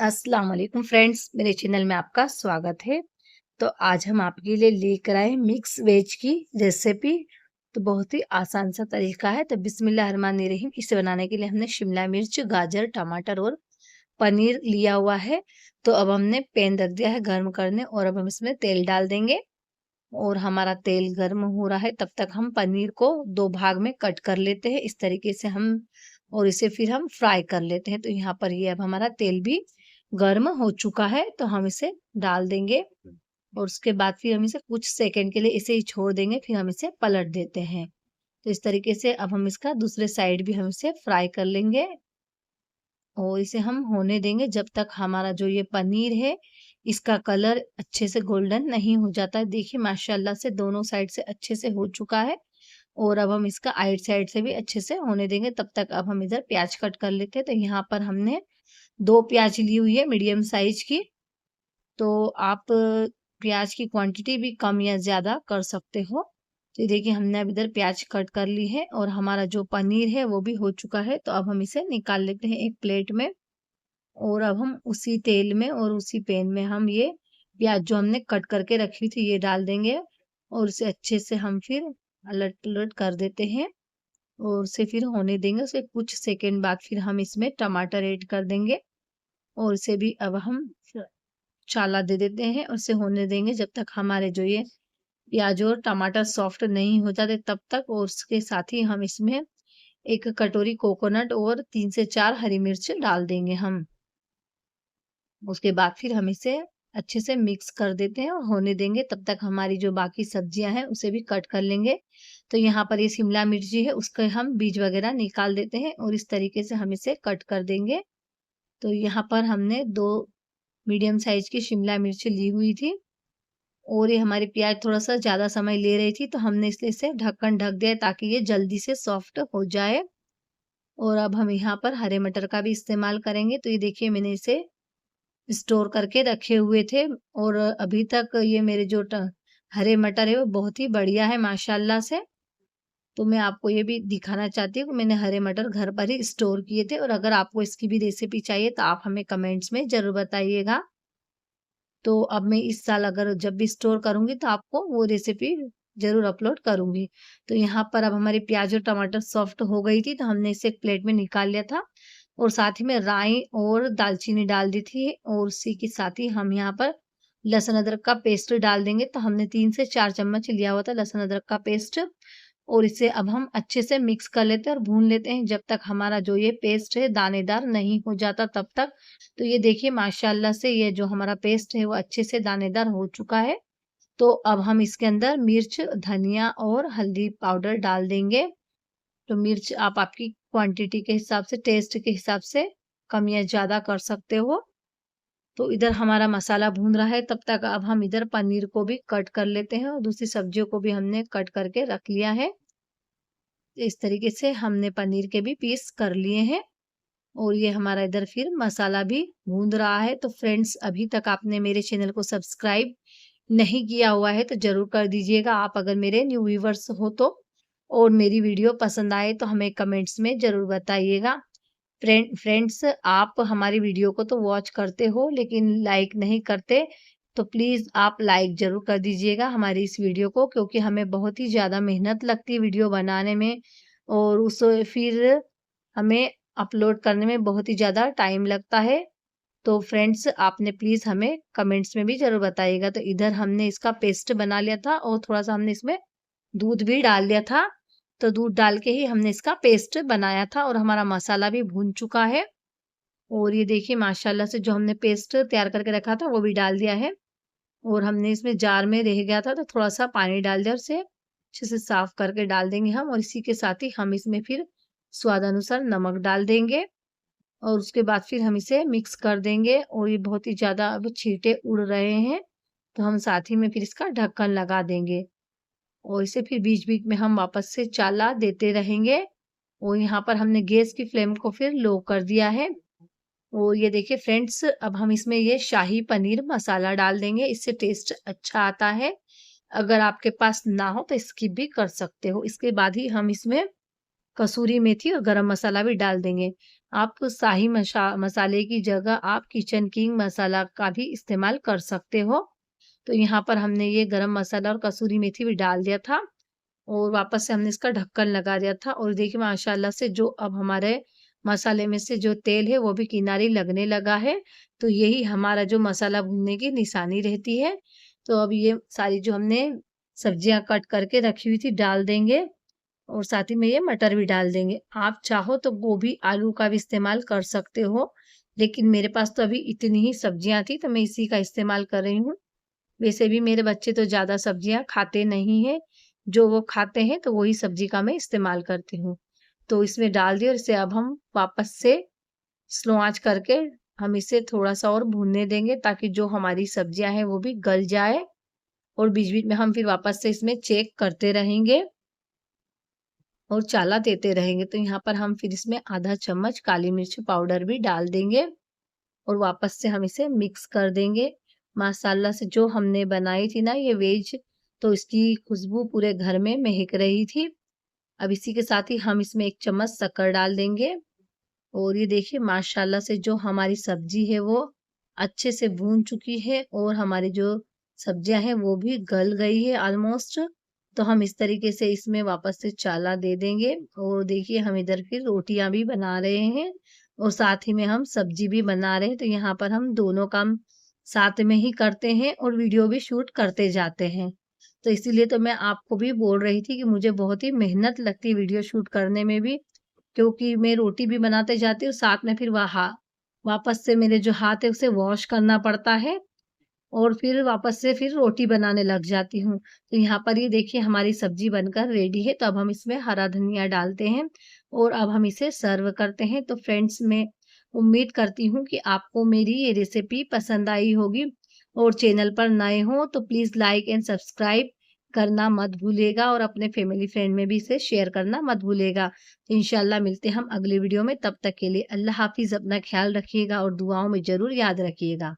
अस्सलाम वालेकुम फ्रेंड्स, मेरे चैनल में आपका स्वागत है। तो आज हम आपके लिए लेकर आए मिक्स वेज की रेसिपी। तो बहुत ही आसान सा तरीका है। तो बिस्मिल्लाहिर्रहमानिर्रहीम। इसे बनाने के लिए हमने शिमला मिर्च, गाजर, टमाटर और पनीर लिया हुआ है। तो अब हमने पैन रख दिया है गर्म करने और अब हम इसमें तेल डाल देंगे। और हमारा तेल गर्म हो रहा है, तब तक हम पनीर को 2 भाग में कट कर लेते हैं। इस तरीके से हम और इसे फिर हम फ्राई कर लेते हैं। तो यहाँ पर ये अब हमारा तेल भी गर्म हो चुका है, तो हम इसे डाल देंगे और उसके बाद फिर हम इसे कुछ सेकंड के लिए इसे ही छोड़ देंगे, फिर हम इसे पलट देते हैं। तो इस तरीके से अब हम इसका दूसरे साइड भी हम इसे फ्राई कर लेंगे और इसे हम होने देंगे जब तक हमारा जो ये पनीर है इसका कलर अच्छे से गोल्डन नहीं हो जाता है। देखिए माशाल्लाह से दोनों साइड से अच्छे से हो चुका है और अब हम इसका आइट साइड से भी अच्छे से होने देंगे। तब तक अब हम इधर प्याज कट कर लेते हैं। तो यहाँ पर हमने 2 प्याज ली हुई है मीडियम साइज की। तो आप प्याज की क्वांटिटी भी कम या ज़्यादा कर सकते हो। तो ये देखिए हमने अब इधर प्याज कट कर ली है और हमारा जो पनीर है वो भी हो चुका है। तो अब हम इसे निकाल लेते हैं एक प्लेट में और अब हम उसी तेल में और उसी पैन में हम ये प्याज जो हमने कट करके रखी थी ये डाल देंगे और उसे अच्छे से हम फिर अलट-पलट कर देते हैं और उसे फिर होने देंगे। उसे कुछ सेकंड बाद फिर हम इसमें टमाटर ऐड कर देंगे और इसे भी अब हम चाला दे देते हैं और इसे होने देंगे जब तक हमारे जो ये प्याज और टमाटर सॉफ्ट नहीं हो जाते तब तक। और उसके साथ ही हम इसमें 1 कटोरी कोकोनट और 3 से 4 हरी मिर्च डाल देंगे हम। उसके बाद फिर हम इसे अच्छे से मिक्स कर देते हैं और होने देंगे तब तक हमारी जो बाकी सब्जियां हैं उसे भी कट कर लेंगे। तो यहाँ पर ये शिमला मिर्ची है उसके हम बीज वगैरह निकाल देते हैं और इस तरीके से हम इसे कट कर देंगे। तो यहाँ पर हमने 2 मीडियम साइज की शिमला मिर्च ली हुई थी और ये हमारी प्याज थोड़ा-सा ज़्यादा समय ले रही थी, तो हमने इसलिए इसे ढक्कन ढक दिया ताकि ये जल्दी से सॉफ्ट हो जाए। और अब हम यहाँ पर हरे मटर का भी इस्तेमाल करेंगे। तो ये देखिए मैंने इसे स्टोर करके रखे हुए थे और अभी तक ये मेरे जो हरे मटर है वो बहुत ही बढ़िया है माशाल्लाह से। तो मैं आपको ये भी दिखाना चाहती हूँ कि मैंने हरे मटर घर पर ही स्टोर किए थे और अगर आपको इसकी भी रेसिपी चाहिए तो आप हमें कमेंट्स में ज़रूर बताइएगा। तो अब मैं इस साल अगर जब भी स्टोर करूँगी तो आपको वो रेसिपी ज़रूर अपलोड करूँगी। तो यहाँ पर अब हमारी प्याज़ और टमाटर सॉफ्ट हो गई थी, तो हमने इसे एक प्लेट में निकाल लिया था और साथ ही में राई और दालचीनी डाल दी थी और उसी के साथ ही हम यहाँ पर लहसुन अदरक का पेस्ट डाल देंगे। तो हमने 3 से 4 चम्मच लिया हुआ था लहसुन अदरक का पेस्ट और इसे अब हम अच्छे से मिक्स कर लेते हैं और भून लेते हैं जब तक हमारा जो ये पेस्ट है दानेदार नहीं हो जाता तब तक। तो ये देखिए माशाल्लाह से ये जो हमारा पेस्ट है वो अच्छे से दानेदार हो चुका है। तो अब हम इसके अंदर मिर्च, धनिया और हल्दी पाउडर डाल देंगे। तो मिर्च आप आपकी क्वांटिटी के हिसाब से, टेस्ट के हिसाब से कम या ज़्यादा कर सकते हो। तो इधर हमारा मसाला भून रहा है तब तक अब हम इधर पनीर को भी कट कर लेते हैं और दूसरी सब्जियों को भी हमने कट करके रख लिया है। इस तरीके से हमने पनीर के भी पीस कर लिए हैं और ये हमारा इधर फिर मसाला भी भून रहा है। तो फ्रेंड्स अभी तक आपने मेरे चैनल को सब्सक्राइब नहीं किया हुआ है तो ज़रूर कर दीजिएगा आप अगर मेरे न्यू व्यूअर्स हो तो। और मेरी वीडियो पसंद आए तो हमें कमेंट्स में ज़रूर बताइएगा। फ्रेंड्स आप हमारी वीडियो को तो वॉच करते हो लेकिन लाइक नहीं करते, तो प्लीज़ आप लाइक ज़रूर कर दीजिएगा हमारी इस वीडियो को क्योंकि हमें बहुत ही ज़्यादा मेहनत लगती है वीडियो बनाने में और उस फिर हमें अपलोड करने में बहुत ही ज़्यादा टाइम लगता है। तो फ्रेंड्स आपने प्लीज़ हमें कमेंट्स में भी ज़रूर बताइएगा। तो इधर हमने इसका पेस्ट बना लिया था और थोड़ा-सा हमने इसमें दूध भी डाल लिया था। तो दूध डाल के ही हमने इसका पेस्ट बनाया था और हमारा मसाला भी भून चुका है। और ये देखिए माशाल्लाह से जो हमने पेस्ट तैयार करके रखा था वो भी डाल दिया है और हमने इसमें जार में रह गया था तो थोड़ा-सा पानी डाल दिया और उसे अच्छे से साफ करके डाल देंगे हम और इसी के साथ ही हम इसमें फिर स्वाद अनुसार नमक डाल देंगे और उसके बाद फिर हम इसे मिक्स कर देंगे और ये बहुत ही ज़्यादा अब छींटे उड़ रहे हैं, तो हम साथ ही में फिर इसका ढक्कन लगा देंगे और इसे फिर बीच-बीच में हम वापस से चाला देते रहेंगे और यहाँ पर हमने गैस की फ्लेम को फिर लो कर दिया है। और ये देखिए फ्रेंड्स अब हम इसमें ये शाही पनीर मसाला डाल देंगे, इससे टेस्ट अच्छा आता है। अगर आपके पास ना हो तो स्किप भी कर सकते हो। इसके बाद ही हम इसमें कसूरी मेथी और गरम मसाला भी डाल देंगे। आप शाही मसाले की जगह आप किचन किंग मसाला का भी इस्तेमाल कर सकते हो। तो यहाँ पर हमने ये गरम मसाला और कसूरी मेथी भी डाल दिया था और वापस से हमने इसका ढक्कन लगा दिया था और देखिए माशाल्लाह से जो अब हमारे मसाले में से जो तेल है वो भी किनारे लगने लगा है। तो यही हमारा जो मसाला भूनने की निशानी रहती है। तो अब ये सारी जो हमने सब्जियाँ कट करके रखी हुई थी डाल देंगे और साथ ही में ये मटर भी डाल देंगे। आप चाहो तो गोभी, आलू का भी इस्तेमाल कर सकते हो, लेकिन मेरे पास तो अभी इतनी ही सब्जियाँ थी तो मैं इसी का इस्तेमाल कर रही हूँ। वैसे भी मेरे बच्चे तो ज़्यादा सब्जियाँ खाते नहीं हैं, जो वो खाते हैं तो वही सब्जी का मैं इस्तेमाल करती हूँ। तो इसमें डाल दिया और इसे अब हम वापस से स्लो आँच करके हम इसे थोड़ा-सा और भूनने देंगे ताकि जो हमारी सब्जियाँ हैं वो भी गल जाए और बीच-बीच में हम फिर वापस से इसमें चेक करते रहेंगे और चाला देते रहेंगे। तो यहाँ पर हम फिर इसमें आधा चम्मच काली मिर्च पाउडर भी डाल देंगे और वापस से हम इसे मिक्स कर देंगे। माशाल्लाह से जो हमने बनाई थी ना ये वेज, तो इसकी खुशबू पूरे घर में महक रही थी। अब इसी के साथ ही हम इसमें 1 चम्मच शक्कर डाल देंगे और ये देखिए माशाल्लाह से जो हमारी सब्जी है वो अच्छे से भून चुकी है और हमारी जो सब्जियां हैं वो भी गल गई है ऑलमोस्ट। तो हम इस तरीके से इसमें वापस से चाला दे देंगे और देखिए हम इधर फिर रोटियां भी बना रहे हैं और साथ ही में हम सब्जी भी बना रहे हैं। तो यहाँ पर हम दोनों काम साथ में ही करते हैं और वीडियो भी शूट करते जाते हैं। तो इसीलिए तो मैं आपको भी बोल रही थी कि मुझे बहुत ही मेहनत लगती है वीडियो शूट करने में भी, क्योंकि मैं रोटी भी बनाते जाती हूँ, साथ में फिर वापस से मेरे जो हाथ है उसे वॉश करना पड़ता है और फिर वापस से फिर रोटी बनाने लग जाती हूँ। तो यहाँ पर ये देखिए हमारी सब्जी बनकर रेडी है, तो अब हम इसमें हरा धनिया डालते हैं और अब हम इसे सर्व करते हैं। तो फ्रेंड्स मैं उम्मीद करती हूँ कि आपको मेरी ये रेसिपी पसंद आई होगी और चैनल पर नए हो तो प्लीज़ लाइक एंड सब्सक्राइब करना मत भूलिएगा और अपने फैमिली फ्रेंड में भी इसे शेयर करना मत भूलिएगा। तो इंशाल्लाह मिलते हैं हम अगली वीडियो में, तब तक के लिए अल्लाह हाफ़िज़, अपना ख़्याल रखिएगा और दुआओं में ज़रूर याद रखिएगा।